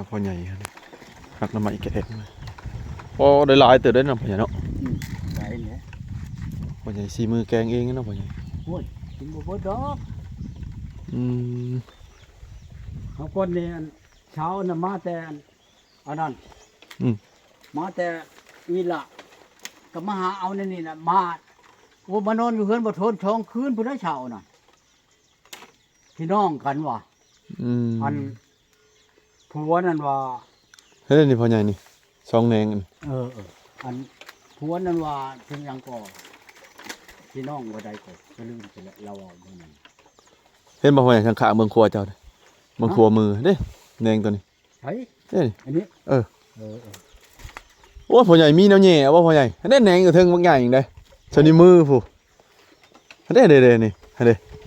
พอใหญ่หักน้ำมันอีกแกงพอได้หลายเติบได้น้ำพอใหญ่เนาะได้เนี่ยพอใหญ่ซีมือแกงเองเนาะพอใหญ่โอ้ยกินบ่เบิดดอกอืมบางคนนี่เช้าน่ะมาแต่อันนั้นมาแต่อีละก็มาหาเอานี่น่ะมาโอ้มานอนอยู่เฮือนบ่ทนท้องคืนพุ่นได้เช้าน่ะพี่น้องกันว่ะอันผัวนั่นว่าเฮ้ยนี่พอใหญ่นี่ซองแหนงอันผัวนั่นว่าถึงยังก่อพี่น้องบ่ได้ก็ลืมไปแล้วเราเอามื้อนั้นเห็นบ่พอใหญ่ข้างๆเมืองครัวเจ้าเด้เมืองครัวมือเด้แหนงตัวนี้เฮ้ยอันนี้โอ้พอใหญ่มีแนวแหน่บ่พอใหญ่เด้แหนงอยู่เทิงบางใหญ่จังได๋ชนิมือผู้เด้นี่เด้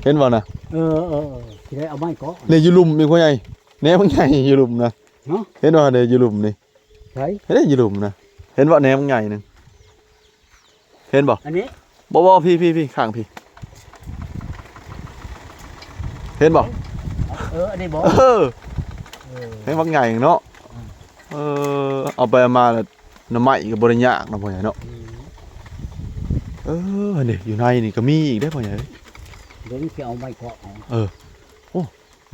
เห็นบ่น่ะสิได้เอาไม้เกาะนี่อยู่ลุ่มนี่พอใหญ่แหนบางใหญ่อยู่ลุ่มนะเห็นบ่เด้อยู่ลุ่มนี่ใช่เด้อยู่ลุ่มนะเห็นบ่แหนบางใหญ่นึงเห็นบ่อันนี้บ่พี่ข้างพี่เห็นบ่อันนี้บ่เห็นบางใหญ่เนาะเอาไปมาแล้วน้ำไหม้ก็บ่ได้ยากนะพ่อใหญ่เนาะนี่อยู่ในนี่ก็มีอีกได้พ่อใหญ่เดี๋ยวนี้สิเอาไม้เกาะโอ้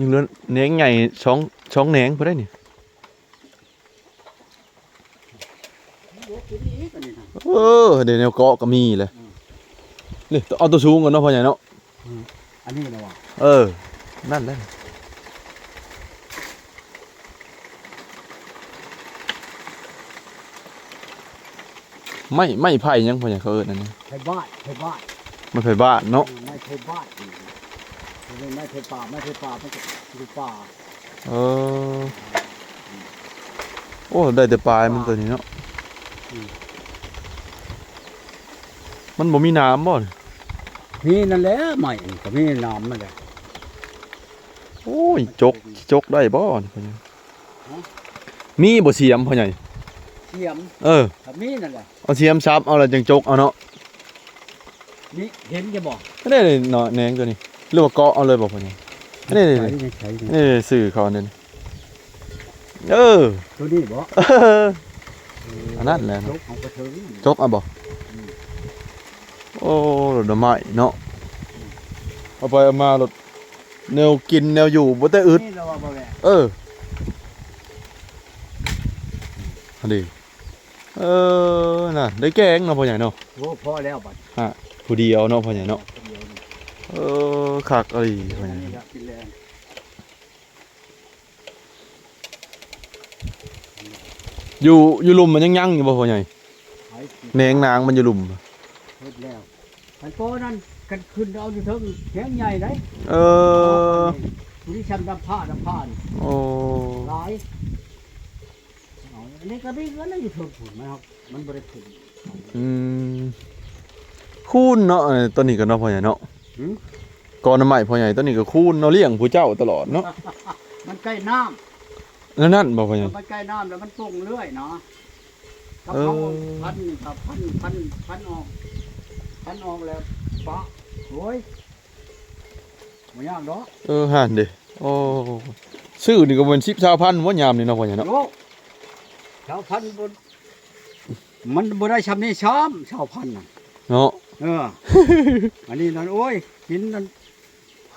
ยังเหลือแหนงใหญ่2แหนงพอได้นี่เดี๋ยวแนวเกาะก็มีเลยนี่เอาตัวสูงก่อนเนาะพ่อใหญ่เนาะอันนี้นะวะนั่นแหละไม่ไผ่ยังพ่อใหญ่เขานั่นนี่ไผ่บ้านไม่ไผ่บ้านเนาะไม่ไผ่บ้านไม่ไผ่ป่ามันก็คือป่าโอ้ได้แต่ปลายมันตัวนี้เนาะมันบ่มีน้ำบ่นี่นั่นแหละใหม่ก็มีน้ำนั่นแหละโอ้ยจกได้บ่พ่อใหญ่มีบ่เสียมพ่อใหญ่เสียมมีนั่นแหละเอาเสียมซับเอาแล้วจังจกเอาเนาะนี่เห็นจะบอกนี่เนาะแหนงตัวนี้หรือว่าเกาะเอาเลยบ่พ่อใหญ่นี่สื่อเขาเนี่ยตัวนี้บ่อันนั้นแหละจกเอาบ่โอ้ดอกไม้เนาะเอาไปเอามาแนวกินแนวอยู่บ่ได้อึดอันนี้น่ะได้แกงเนาะพ่อใหญ่เนาะโอ้พอแล้วบัดผู้เดียวเนาะพ่อใหญ่เนาะคักอะไรพ่อใหญ่อยู่หลุมมันยังอยู่บ่พ่อใหญ่แหนงนางมันอยู่หลุมแล้วมันโตนั่นกันขึ้นเอาอยู่เทิงแข็งใหญ่ได้นี่ช้ำดำผ้าหลายอันนี้ก็มีเงินอยู่เทิงผุนไหมครับมันบริสุทธิ์คูนเนาะตัวนี้ก็เนาะพ่อใหญ่เนาะก่อนน้ำใหม่พ่อใหญ่ตัวนี้ก็คูนเนาะเลี้ยงผู้เจ้าตลอดเนาะมันใกล้น้ำนั่นบอกพ่อใหญ่มันใกล้น้ำแล้วมันป่งเรื่อยเนาะเขาพันออกแล้วปะโอ้ยไม่ยากเนาะห่านดิโอ้ซื้อนี่ก็เป็น10,000ว่ายามนี่เนาะพ่อใหญ่เนาะ1,000มันบ่ได้ชำนี่ช้ำ1,000น่ะเนาะอันนี้นั่นโอ้ยกินนั่น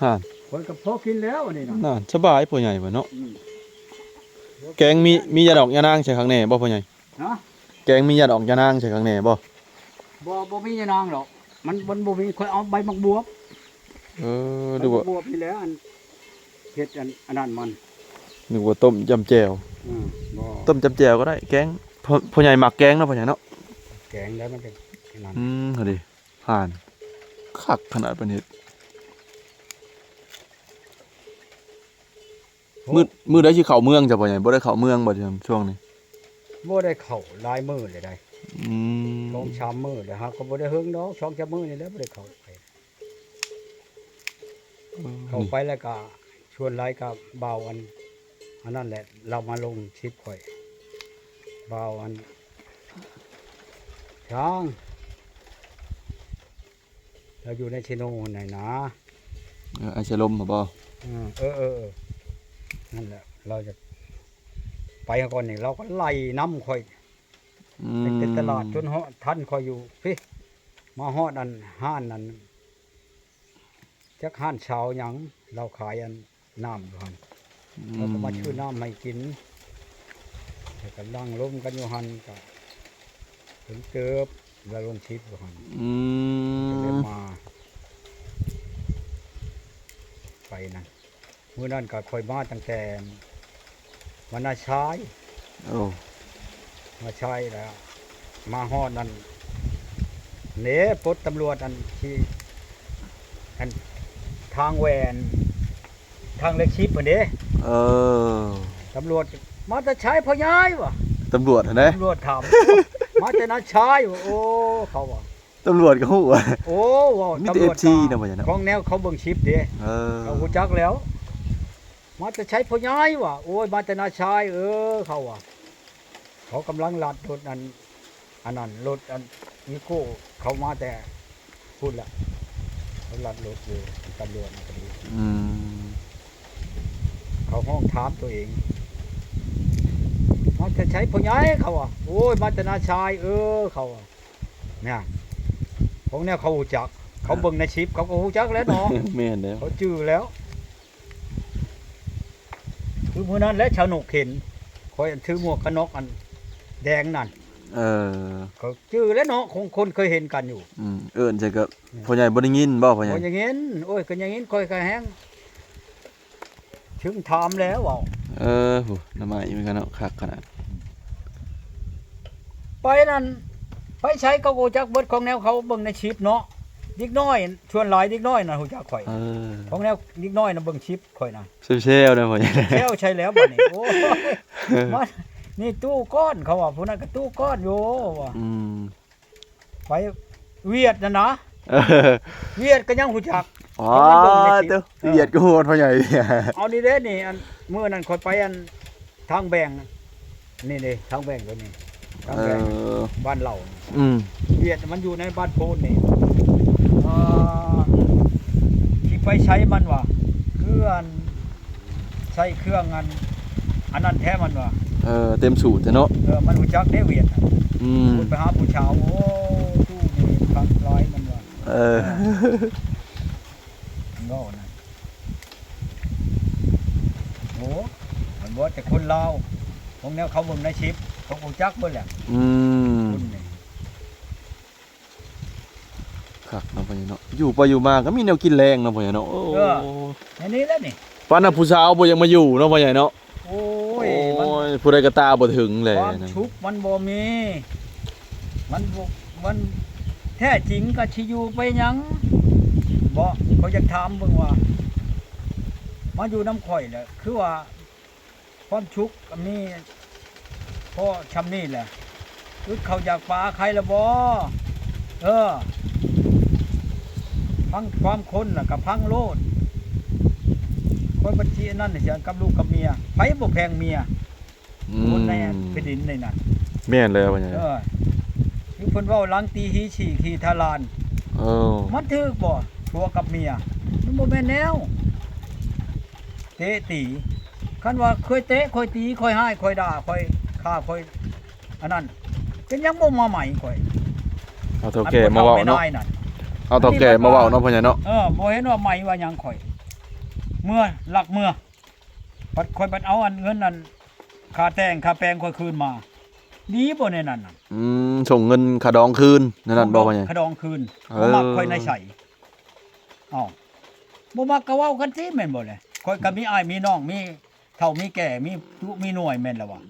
ห่านคนกับพ่อกินแล้วอันนี้น่ะสบายพ่อใหญ่บ่เนาะแกงมียาดอกยานางใส่ข้างในบ่พ่อใหญ่แกงมียาดอกยานางใส่ข้างในบ่มียานางหรอกมันบ่มีค่อยเอาใบมักบวบดูว่าบวบนี่แล้วอันเฮ็ดอันนั้นมันนึกว่าต้มจำแจ่วต้มจำแจ่วก็ได้แกงพ่อใหญ่หมักแกงเนาะพ่อใหญ่เนาะแกงแล้วมันเป็นนั่นเอาดิผ่านคักขนาดปานนี้มือได้สิเข้าเมืองจ้ะพ่อใหญ่บ่ได้เข้าเมืองบ่ช่วงนี้บ่ได้เข้าหลายมื้อเลยได้2-3 มื้อแล้วฮะก็บ่ได้เฮิงดอก2-3 มื้อนี่แหละบ่ได้เข้าไปแล้วก็ชวนหลายกับเบาอันนั้นแหละเรามาลงชิปข่อยเบาอันช้างเราอยู่ในเชโนไหนนะไอเชลมบ่นั่นแหละเราจะ ก่อนนี่เราก็ไล่น้ำค่อยเป็นตลาดจนฮอดท่านค่อยอยู่พี่มาฮอดอันห้านนั้นจักห้านเช้าหยังเราขายอันน้ำอยู่หั่นเราก็มาชื่อน้ำให้กินแล้วก็นั่งล้มกันอยู่หั่นก็ถึงเติบแล้วลงชิปอยู่หั่นก็เลยมาไปนั่นมื้อนั้นก็ค่อยมาตั้งแต่วันอาชายมาใช่แล้วมาฮอดนั่นเน่ปลดตำรวจอันที่อันทางแหวนทางเล็กชิปเพิ่นเด้ตำรวจมาจะใช้พ่อย้ายวะตำรวจนะตำรวจถาม มาจะนัดใช้โอ้เขาว่าตำรวจก็ฮู้ว่าโอ้ว่าตำรวจนะบ่ของแนวเขาเบิ่งชิปเด้เขาฮู้จักแล้วมาจะใช้พ่อย้ายวะโอ้ยมาจะนัดใช้เขาว่าเขากำลังลัดรถอันนั้นรถอันนิโก้เขามาแต่พูดละเขาลัดรถอยู่ตำรวจพอดีเขาห้องถามตัวเองมันจะใช้พญายเขาอ่ะโอ้ยมาแต่นาชายเขาอ่ะเนี่ยพวกเนี้ยเขาหูจักเขาเบิ่งในชิปเขาก็หูจักแล้วเนาะแม่นแล้วเขาจื้อแล้วคือมื้อนั้นและชาวหนกเห็นคอยถือหมวกกันน็อกอันแดงนั่นเขาจื้อแล้วเนาะคงคนเคยเห็นกันอยู่ใช่ก็พ่อใหญ่บ่ได้ยินบ่พ่อใหญ่บ่อย่างงี้โอ้ยก็อย่างงี้ค่อยก็แห้งถึงถามแล้วเว้าโหน้ำไม้มันก็เนาะคักขนาดไปนั่นไปใช้เขาฮู้จักเบิดของแนวเขาเบิ่งในชิปเนาะเด็กน้อยชวนหลายเด็กน้อยน่ะฮู้จักข่อยของแนวเด็กน้อยน่ะเบิ่งชิปข่อยน่ะเซลนะพ่อใหญ่เซลใช่แล้วบัดนี้โอ้มานี่ตู้ก้อนเขาว่าผู้นั้นก็ตู้ก้อนอยู่ว่าไปเวียดน่ะนะเวียดก็ยังฮู้จักอ๋อตัวเวียดก็โหดพ่อใหญ่เอานี่เด้นี่อันมื้อนั้นข่อยไปอันทางแบงนี่ทางแบงตัวนี้ทางแบงบ้านเราเวียดมันอยู่ในบ้านโพนนี่ที่ไปใช้มันว่าเครื่องใช้เครื่องอันนั้นแท้มันว่าเต็มสูตรเนาะมันรู้จักได้เวียดพูดไปหาผู้ชาวโอ้ตู้นี่คักหลายมันว่าโง่นะโอ้มันบ่แต่คนลาวพวกแนวเขาเบิ่งในชิปเขารู้จักเบิดแหละคุณนี่ครับเนาะพ่อใหญ่เนาะอยู่ไปอยู่มาก็มีแนวกินแรงเนาะพ่อใหญ่เนาะอันนี้แล้วนี่ปานน่ะผู้สาวบ่ยังมาอยู่เนาะพ่อใหญ่เนาะโอ้ยผู้ใดก็ตาบ่ถึงเลยความชุกมันบ่มีมันแท้จริงก็สิอยู่ไปหยังบ่เขาอยากถามเบิ่งว่ามาอยู่น้ำข่อยแหละคือว่าความชุกมีพอชำนี่แหละคือเขาอยากปลาใครละบ่พังความคนน่ะกับพังโลดคนบัญชีนั่นเสียกับลูกกับเมียไผบ่แพงเมียคนในแผ่นดินในนั้นแม่นเลยว่าหยังคือเพิ่นเว้าหลังตีหีฉี่ขี่ทลานมันถึกบ่ผัวกับเมียมันบ่แม่นแนวเตะตีคันว่าเคยเตะค่อยตีค่อยให้ค่อยด่าค่อยฆ่าค่อยอันนั้นเป็นยังบ่มาใหม่ค่อยเอาเฒ่าแก่มาเว้าเนาะเอาเฒ่าแก่มาเว้าเนาะพ่อใหญ่เนาะบ่เห็นว่าใหม่ว่าหยังค่อยเมื่อหลักเมื่อปัดค่อยปัดเอาอันเงินนั้นค่าแต่งค่าแปลงค่อยคืนมาดีบ่ในนั้นน่ะส่งเงินค่าดองคืนนั่นบ่ว่าหยังค่าดองคืนบ่มักค่อยในใส่บ่มักก็เว้ากันสิแม่นบ่เลยค่อยก็มีอ้ายมีน้องมีเฒ่ามีแก่มีหน่วยแม่นแล้วว่า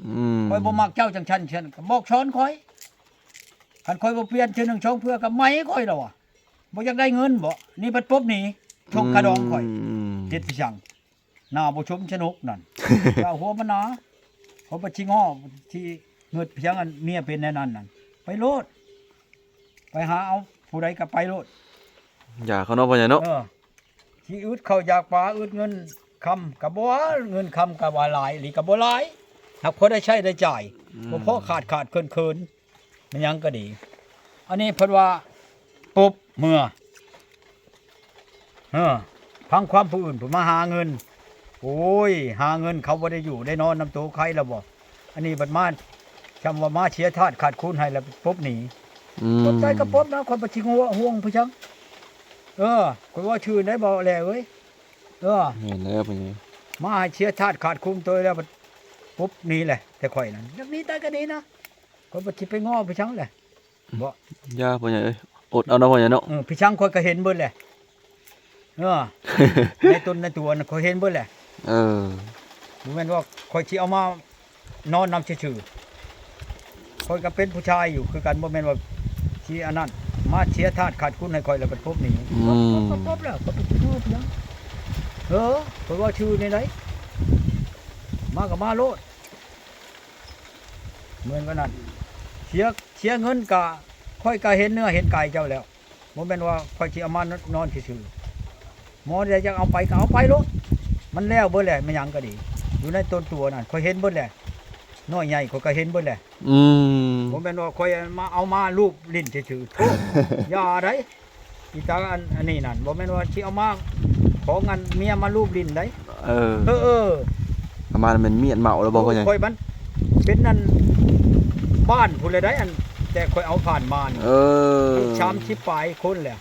ค่อยบ่มักเจ้าจังซั่นก็บอกช้อนค่อยคันค่อยบ่เปลี่ยนชื่อ1ช่องเพื่อก็ไม่ค่อยแล้วว่ะบ่อยากได้เงินบ่นี่ปัดปบนี่ชกค่าดองค่อยเฮ็ดสิจังหน้าบ่ชมชนกนั่นเอาหัวมันหนาเขาบ่ชิงฮ้อที่เงิดเพียงอันเมียเป็นแน่นั้นนั่นไปโลดไปหาเอาผู้ใดก็ไปโลดอย่าเขาเนาะพ่อใหญ่เนาะที่อึดเขาอยากปลาอึดเงินคำก็บ่เงินคำก็ว่าหลายหรือก็บ่หลายหากพอได้ใช้ได้จ่ายบ่พอขาดเคินมันยังก็ดีอันนี้เพิ่นว่าปุ๊บเมื่อพังความผู้อื่นผู้มาหาเงินโอ้ยหาเงินเขาบ่ได้อยู่ได้นอนน้ำโตใครแล้วบ่ อันนี้บัดมาจำว่ามาเชียร์ธาตุขาดคุณให้แล้วปุ๊บหนี ปบใจก็ปบนะคนประชิงห่วงผู้ชังคนว่าชื่อได้บอกแล้วเว้ยเห็นแล้วเป็นไง มาให้เชียร์ธาตุขาดคุ้มตัวแล้วปุ๊บนี่แหละแต่ข่อยนั้นนักนี้ตายก็นี้นะคนประชิงไปง้อผู้ชังแหละบ่ ยาเป็นไงอดเอาเนาะเป็นไงเนาะ ผู้ชังข่อยก็เห็นเบิ่นแหละในตนในตัวน่ะข่อยเห็นเบิ่นแหละบ่แม่นว่าข่อยสิเอามานอนนำชื่อๆข่อยก็เป็นผู้ชายอยู่คือกันบ่แม่นว่าสิอันนั้นมาเชียร์ธาตุขาดคุณให้ข่อยแล้วก็พบนี่พบแล้วก็ไปชื่อเพียงเพราะว่าชื่อในไหนมากับมาโลดเหมือนกันนั่นเชียเงินกะค่อยกะเห็นเนื้อเห็นไก่เจ้าแล้วโมเมนว่าค่อยสิเอามานอนซื่อหมอจะเอาไปก็เอาไปโลดมันแล้วเบิดแหละมันหยังก็ดีอยู่ในต้นตัวนั่นค่อยเห็นเบิดแหละน้อยใหญ่ค่อยก็เห็นเบิดแหละโมเมนว่าค่อยมาเอามารูปลิ้นซื่อๆโธ่อย่าได้อีตาอันนี้นั่นโมเมนว่าสิเอามาของเงินเมียมารูปลิ้นได้ประมาณมันเมียนเมาแล้วบอกว่าไงค่อยมันเป็นนั่นบ้านผู้ใดได้อันแต่ค่อยเอาผ่านมาชามชิปปลายคนแหละ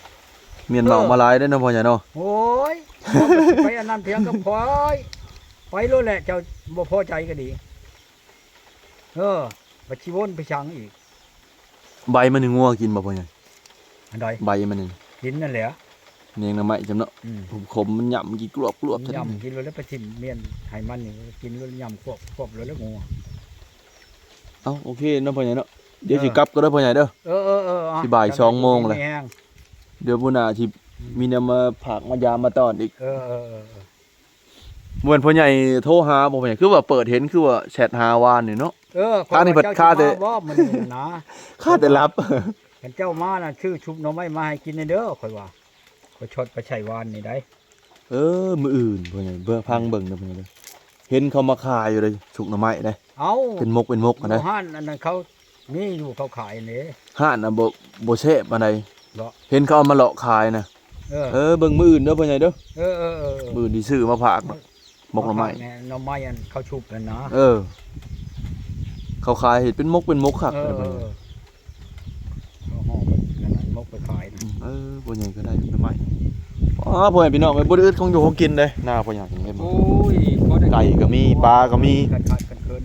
เมียนเมามาหลายได้เนาะพ่อใหญ่เนาะโอ้ยไปอันนั้นเพียงก็พอยไปโลดแหละเจ้าบ่พอใจก็ดีบัดชีวนไปชังอีกใบมันงัวกินบ่พ่อใหญ่อันใดใบมันนี่กินนั่นแหละเนียงน้ำไม้จำเนาะขมมันหย่ำกี่กลวบยำกินแล้วไปทิ่มเมียนไห้มันนี่กินแล้วยำควบแล้วงัวเอาโอเคเนาะพ่อใหญ่เนาะเดี๋ยวสิกลับก็ได้พ่อใหญ่เด้อที่บ่าย2 โมงเลยเดี๋ยวพุ่นน่ะที่มีแนวมาผักมายามมาตอนอีกเหมือนพ่อใหญ่โทรหาบ่พ่อใหญ่คือว่าเปิดเห็นคือว่าแชทหาวานนี่เนาะข้านี่เปิดค่าแต่มันนะค่าแต่รับเจ้ามาน่ะชื่อชุบหน่อไม้มาให้กินเด้อค่อยว่าข่อยชดไปใช้วานนี่ได้มื้ออื่นพ่อใหญ่พังเบิ่งเด้อพ่อใหญ่เด้อเห็นเขามาขายอยู่เลยสุกหน่อไม้ได้เป็นมกกันนะห้านอันนั้นเขานี่อยู่เขาขายนี่ห้านน่ะบ่แซ่บปานใดเห็นเขาเอามาเลาะขายนะเบิ่งมื้ออื่นเด้อพ่อใหญ่เด้อมื้อที่ซื้อมาฝากมกหน่อไม้หน่อไม้อันเขาชุบนั่นนะเขาขายเห็ดเป็นมกครับเขาห่อเป็นมกไปขายพ่อใหญ่ก็ได้หน่อไม้พ่อใหญ่พี่น้องบ่ได้อึดของอยู่ของกินเด้หน้าพ่อใหญ่เห็นบ่ไก่ก็มีปลาก็มีขาดเคิน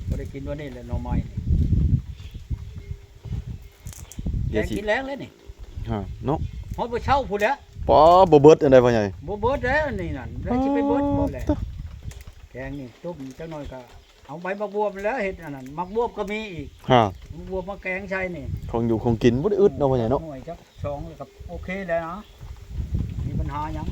บ่ได้กินวันนี้แหละหน่อไม้เดี๋ยวกินแรงเลยนี่เนาะฮอดบ่เช่าพู้นแหละบ่เบิดอันใดพ่อใหญ่บ่เบิดแล้วนี่นั่นแล้วสิไปเบิดบ่แหละแกงนี่ต้มจักหน่อยก็เอาใบบักบวบแล้วเฮ็ดอันนั้นบักบวบก็มีอีกบักบวบมาแกงใช่นี่ของอยู่ของกินบ่ได้อึดเนาะพ่อใหญ่เนาะหน่อยจัก2แล้วก็โอเคแล้วนะมีปัญหาหยัง